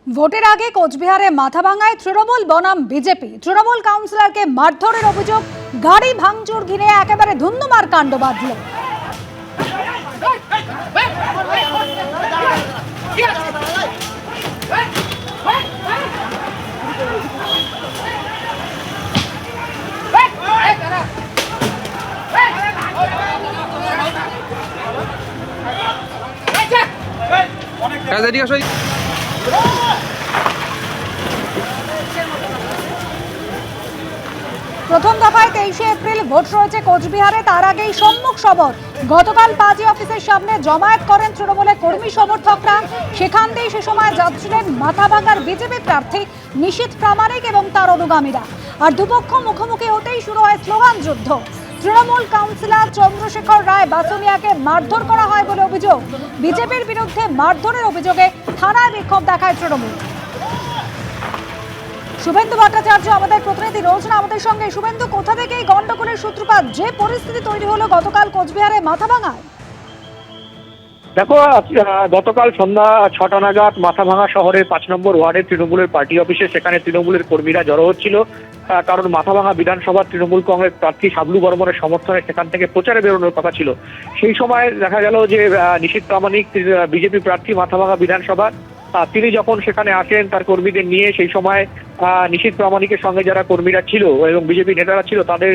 ভোটের আগে কোচবিহারে মাথাভাঙায় তৃণমূল বনাম বিজেপি তৃণমূল কাউন্সিলরকে মারধরের অভিযোগ, গাড়ি ভাঙচুর ঘিরে একেবারে ধুন্ধুমার কাণ্ড বাঁধল। প্রথম দফায় 23শে এপ্রিল ভোট রয়েছে কোচবিহারে। তার আগেই সম্মুখ সবর গতকাল পার্টি অফিসের সামনে জমায়েত করেন তৃণমূলের কর্মী সমর্থকরা। সেখান দিয়ে সে সময় যাচ্ছিলেন মাথাভাঙার বিজেপি প্রার্থী নিশীথ প্রামাণিক এবং তার অনুগামীরা। আর দুপক্ষ মুখোমুখি হতেই শুরু হয় স্লোগান যুদ্ধ। তৃণমূল কাউন্সিলর চন্দ্রশেখর রায় বাসুনিয়াকে মারধর করা হয় বলে অভিযোগ। বিজেপির বিরুদ্ধে মারধরের অভিযোগে থানায় বিক্ষোভ দেখায় তৃণমূল। শুভেন্দু ভট্টাচার্য আমাদের প্রতিনিধি রয়েছেন আমাদের সঙ্গে। শুভেন্দু, কোথা থেকে এই গন্ডগোলের সূত্রপাত, যে পরিস্থিতি তৈরি হলো গতকাল কোচবিহারে মাথাভাঙায়? দেখো, গতকাল সন্ধ্যা 6টা নাগাদ মাথাভাঙা শহরের 5 নম্বর ওয়ার্ডের তৃণমূলের পার্টি অফিসে সেখানে তৃণমূলের কর্মীরা জড়ো হচ্ছিল। কারণ মাথাভাঙা বিধানসভার তৃণমূল কংগ্রেস প্রার্থী শাবলু বর্মনের সমর্থনে সেখান থেকে প্রচারে বেরোনোর কথা ছিল। সেই সময় দেখা গেল যে নিশীথ প্রামাণিক বিজেপি প্রার্থী মাথাভাঙা বিধানসভার তিনি যখন সেখানে আসেন তার কর্মীদের নিয়ে, সেই সময় নিশীথ প্রামাণিকের সঙ্গে যারা কর্মীরা ছিল এবং বিজেপি নেতারা ছিল তাদের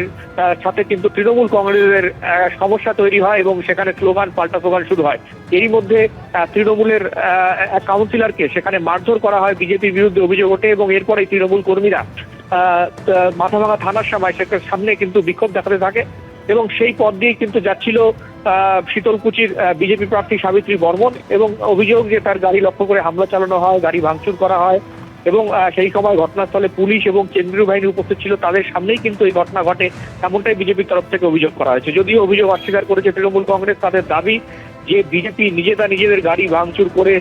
সাথে কিন্তু তৃণমূল কংগ্রেসের সমস্যা তৈরি হয় এবং সেখানে পাল্টা স্লোগান শুরু হয়। এরই মধ্যে তৃণমূলের কাউন্সিলরকে সেখানে মারধর করা হয়, বিজেপির বিরুদ্ধে অভিযোগ ওঠে এবং এরপরে তৃণমূল কর্মীরা মাথাভাঙা থানার সামনে কিন্তু বিক্ষোভ দেখাতে থাকে এবং সেই পথ দিয়েই কিন্তু যাচ্ছিল শীতলকুচির বিজেপি প্রার্থী সাবিত্রী বর্মন এবং অভিযোগ যে তার গাড়ি লক্ষ্য করে হামলা চালানো হয়, গাড়ি ভাঙচুর করা হয় এবং সেই সময় ঘটনাস্থলে পুলিশ এবং কেন্দ্রীয় বাহিনী উপস্থিত ছিল, তাদের সামনেই কিন্তু এই ঘটনা ঘটে, এমনটাই বিজেপির তরফ থেকে অভিযোগ করা হয়েছে। যদিও অভিযোগ অস্বীকার করেছে তৃণমূল কংগ্রেস। তাদের দাবি যে বিজেপি নিজেদের গাড়ি ভাঙচুর করে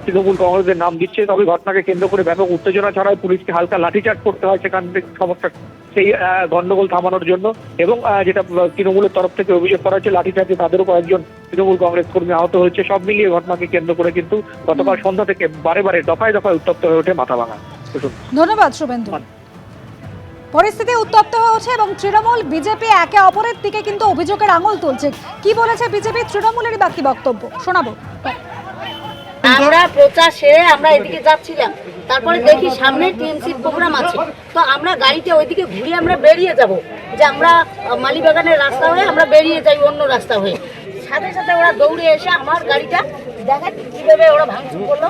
তৃণমূল কংগ্রেসের নাম দিচ্ছে। তবে ঘটনাকে কেন্দ্র করে ব্যাপক উত্তেজনা ছড়ায়, পুলিশকে হালকা লাঠিচার্জ করতে হয় সেখান থেকে সমস্যা সেই গন্ডগোল থামানোর জন্য। এবং যেটা তৃণমূলের তরফ থেকে অভিযোগ করা হচ্ছে, লাঠিচার্জে তাদেরও কয়েকজন তৃণমূল কংগ্রেস কর্মী আহত হয়েছে। সব মিলিয়ে ঘটনাকে কেন্দ্র করে কিন্তু গতকাল সন্ধ্যা থেকে বারে দফায় উত্তপ্ত হয়ে ওঠে মাথাভাঙা। ধন্যবাদ শুভেন্দু। পরিস্থিতি উত্তপ্ত হয়েছে এবং তৃণমূল বিজেপি একে অপরের দিকে কিন্তু অভিযোগের আঙুল তুলছে। কি বলেছে বিজেপি, তৃণমূলেরই বাকি বক্তব্য শোনাবো। আমরা প্রচার সেরে আমরা এদিকে যাচ্ছিলাম, তারপরে দেখি সামনে টিএমসির প্রোগ্রাম আছে, তো আমরা গাড়িতে ওইদিকে ঘুরে আমরা বেরিয়ে যাব, যে আমরা মালিবাগানের রাস্তা হয়ে আমরা বেরিয়ে যাই অন্য রাস্তা হয়ে। সাথে সাথে ওরা দৌড়ে এসে আমার গাড়িটা দেখেন কিভাবে ওরা ভাঙচুর করলো।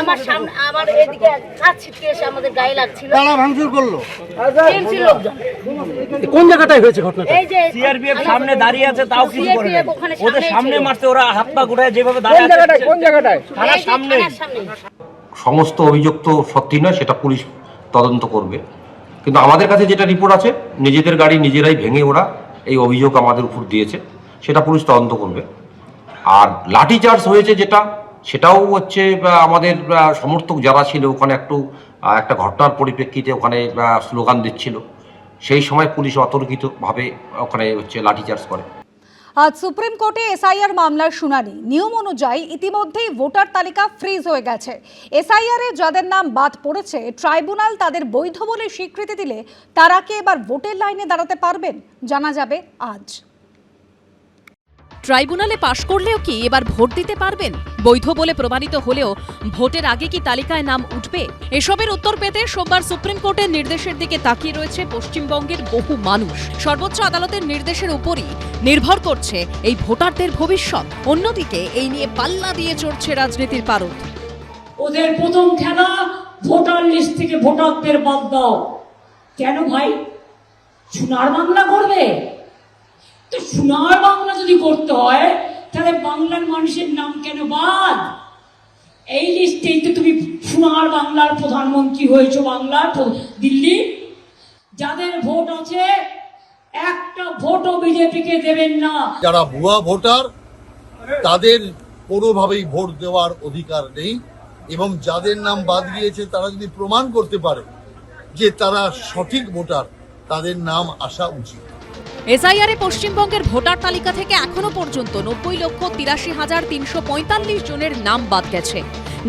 আমার সামনে আমার এদিকে কাজ ছিটকে এসে আমাদের গায়ে লাগছিল। ভাঙচুর করলো টিএমসির লোকজন। কোন জায়গাটায় হয়েছে ঘটনাটা? এই যে সিআরপিএফ সামনে দাঁড়িয়ে আছে, তাও কিছু করে না। ওদের সামনে মারছে, ওরা হাত পা গুটায় যেভাবে দাঁড়িয়ে আছে। কোন জায়গাটায়? থানার সামনে। সমস্ত অভিযোগ তো সত্যি নয়, সেটা পুলিশ তদন্ত করবে। কিন্তু আমাদের কাছে যেটা রিপোর্ট আছে, নিজেদের গাড়ি নিজেরাই ভেঙে ওরা এই অভিযোগ আমাদের উপর দিয়েছে, সেটা পুলিশ তদন্ত করবে। আর লাঠিচার্জ হয়েছে সেটাও হচ্ছে আমাদের সমর্থক যারা ছিল ওখানে একটা ঘটনার পরিপ্রেক্ষিতে ওখানে স্লোগান দিচ্ছিল, সেই সময় পুলিশ অতর্কিতভাবে ওখানে হচ্ছে লাঠিচার্জ করে। আজ সুপ্রিম কোর্টে এসআইআর মামলার শুনানি। নিয়ম অনুযায়ী ইতিমধ্যেই ভোটার তালিকা ফ্রিজ হয়ে গেছে। এসআইআরে যাদের নাম বাদ পড়েছে, ট্রাইব্যুনাল তাদের বৈধ বলে স্বীকৃতি দিলে তারা কি এবার ভোটের লাইনে দাঁড়াতে পারবেন, জানা যাবে আজ। ট্রাইব্যুনালে পাশ করলেও কি এবার ভোট দিতে পারবেন? বৈধ বলে প্রমাণিত হলেও ভোটের আগে কি তালিকায় নাম উঠবে? এসবের উত্তর পেতে সোমবার সুপ্রিম কোর্টের নির্দেশের দিকে তাকিয়ে রয়েছে পশ্চিমবঙ্গের বহু মানুষ। সর্বোচ্চ আদালতের নির্দেশের উপরই নির্ভর করছে এই ভোটারদের ভবিষ্যৎ। অন্যদিকে এই নিয়ে পাল্লা দিয়ে চড়ছে রাজনীতির পারদ। ওদের প্রথম খেলা ভোটার লিস্ট থেকে ভোটারদের বাদ দাও। কেন ভাই? সোনার বাংলা করবে? তো সোনার বাংলা যদি করতে হয় তাহলে বাংলার মানুষের নাম কেন বাদ? এই লিস্টেই তো তুমি সোনার বাংলার প্রধানমন্ত্রী হয়েছো, বাংলার দিল্লি। যাদের ভোট আছে একটা ভোটও বিজেপিকে দেবেন না। যারা ভুয়া ভোটার তাদের কোনোভাবেই ভোট দেওয়ার অধিকার নেই, এবং যাদের নাম বাদ গিয়েছে তারা যদি প্রমাণ করতে পারে যে তারা সঠিক ভোটার, তাদের নাম আসা উচিত। এসআইআরে পশ্চিমবঙ্গের ভোটার তালিকা থেকে এখনো পর্যন্ত 90,83,345 জনের নাম বাদ গেছে।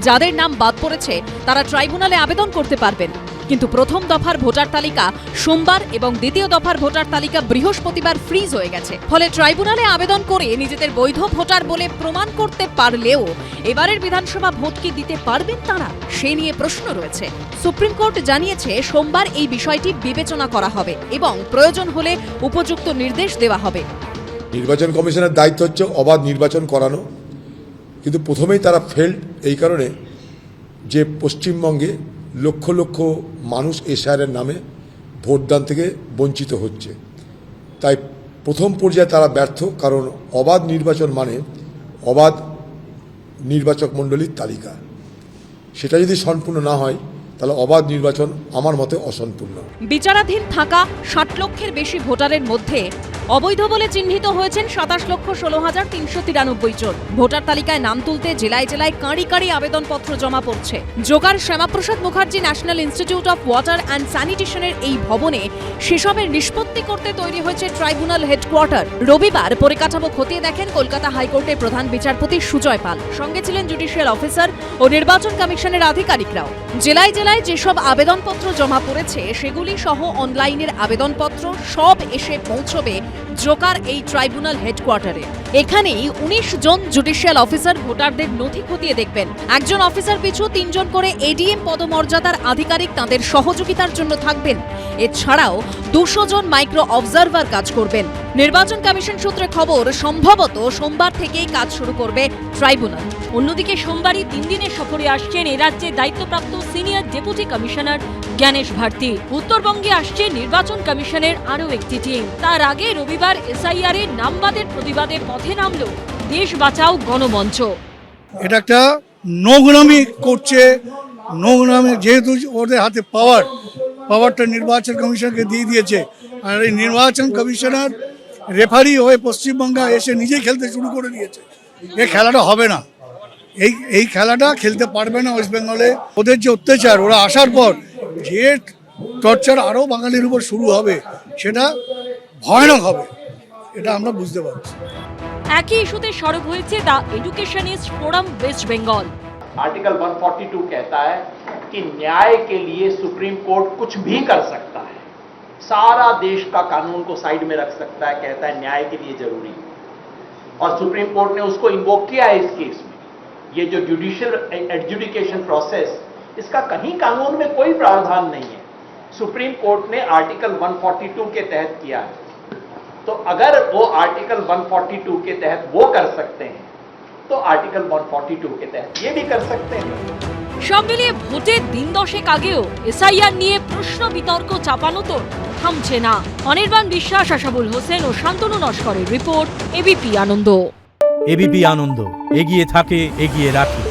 যাদের নাম বাদ পড়েছে তারা ট্রাইব্যুনালে আবেদন করতে পারবেন। কিন্তু প্রথম দফার ভোটার তালিকা সোমবার এবং দ্বিতীয় দফার ভোটার তালিকা বৃহস্পতিবার ফ্রিজ হয়ে গেছে। ফলে ট্রাইব্যুনালে আবেদন করে নিজেদের বৈধ ভোটার বলে প্রমাণ করতে পারলেও এবারের বিধানসভা ভোট কি দিতে পারবেন তারা, সে নিয়ে প্রশ্ন রয়েছে। সুপ্রিম কোর্ট জানিয়েছে সোমবার এই বিষয়টি বিবেচনা করা হবে এবং প্রয়োজন হলে উপযুক্ত নির্দেশ দেওয়া হবে। নির্বাচন কমিশনের দায়িত্ব হচ্ছে অবাধ নির্বাচন করানো, কিন্তু প্রথমেই তারা ফেল্ড এই কারণে যে পশ্চিমবঙ্গে লক্ষ লক্ষ মানুষ এসআইআরের নামে ভোটদান থেকে বঞ্চিত হচ্ছে। তাই প্রথম পর্যায়ে তারা ব্যর্থ, কারণ অবাধ নির্বাচন মানে অবাধ নির্বাচক মণ্ডলীর তালিকা। সেটা যদি সম্পূর্ণ না হয় তাহলে অবাধ নির্বাচন আমার মতে অসম্পূর্ণ। বিচারাধীন থাকা 60 লক্ষের বেশি ভোটারের মধ্যে অবৈধ বলে চিহ্নিত হয়েছেন 27,16,393 জন। ভোটার তালিকায় নাম তুলতে জেলায় জেলায় কাঁড়ি কাঁড়ি আবেদনপত্র জমা পড়ছে। জোগাড় Shyamaprasad Mukherjee national institute of water and স্যানিটেশনের এই ভবনে সেসবের নিষ্পত্তি করতে তৈরি হয়েছে ট্রাইব্যুনাল হেডকোয়ার্টার। রবিবার পরিকাঠামো খতিয়ে দেখেন কলকাতা হাইকোর্টের প্রধান বিচারপতি সুজয় পাল, সঙ্গে ছিলেন জুডিশিয়াল অফিসার ও নির্বাচন কমিশনের আধিকারিকরাও। জেলায় জেলায় যেসব আবেদনপত্র জমা পড়েছে সেগুলি সহ অনলাইনের আবেদনপত্র সব এসে পৌঁছবে জোকার এই ট্রাইব্যুনাল হেডকোয়ার্টারে। এখানেই 19 জন জুডিশিয়াল অফিসার ভোটারদের নথি খতিয়ে দেখবেন। একজন অফিসার পিছু 3 জন করে এডিএম পদমর্যাদার আধিকারিক তাঁদের সহযোগিতার জন্য থাকবেন। এছাড়াও 200 জন মাইক্রো অবজারভার কাজ করবেন। নির্বাচন কমিশন সূত্রে খবর, সম্ভবত সোমবার থেকেই কাজ শুরু করবে ট্রাইব্যুনাল। অন্যদিকে সোমবারই 3 দিনের সফরে আসছেন এ রাজ্যে দায়িত্বপ্রাপ্ত senior deputy commissioner Gyanesh Bharti. উত্তরবঙ্গে আসছে নির্বাচন কমিশনের আরও একটি টিম। তার আগে রবিবার এসআইআর এর নামবাদের প্রতিবাদে পথে নামল দেশ বাঁচাও গণমঞ্চ। এটা একটা নোংরামি করছে, নোংরামি, যেহেতু ওদের হাতে পাওয়ারটা নির্বাচন কমিশনকে দিয়ে দিয়েছে, আর এই নির্বাচন কমিশনার রেফারি হয়ে পশ্চিমবঙ্গে এসে নিজেই খেলতে শুরু করে দিয়েছে। এই খেলাটা হবে না, এই খেলাটা খেলতে পারবে না ওয়েস্ট বেঙ্গলে। ওদের যে অত্যাচার, ওরা আসার পর যে টর্চার আরও বাঙালির উপর শুরু হবে, সেটা ভয়ানক হবে, এটা আমরা বুঝতে পারছি। একই ইস্যুতে সরব হয়েছে the educationist forum West Bengal. Article 142 कहता है कि न्याय के लिए सुप्रीम कोर्ट कुछ भी कर सकता है, सारा देश का कानून को साइड में रख सकता है, कहता है न्याय के लिए जरूरी है। और सुप्रीम कोर्ट ने उसको इन्वोक किया है इस केस में। ये जो जुडिशियल एडजुडिकेशन प्रोसेस, इसका कहीं कानून में कोई प्रावधान नहीं है, सुप्रीम कोर्ट ने आर्टिकल 142 के तहत किया है। तो अगर वो आर्टिकल 142 के तहत वो कर सकते हैं तो आर्टिकल 142 के तहत ये भी कर सकते हैं। সব মিলিয়ে ভোটের দিন 10 আগেও এসআইআর নিয়ে প্রশ্ন বিতর্ক চাপানো তো থামছে না। অনির্বাণ বিশ্বাস, আশাবুল হোসেন ও শান্তনু নস্করের রিপোর্ট, এবিপি আনন্দ। এবিপি আনন্দ, এগিয়ে থাকে, এগিয়ে রাখে।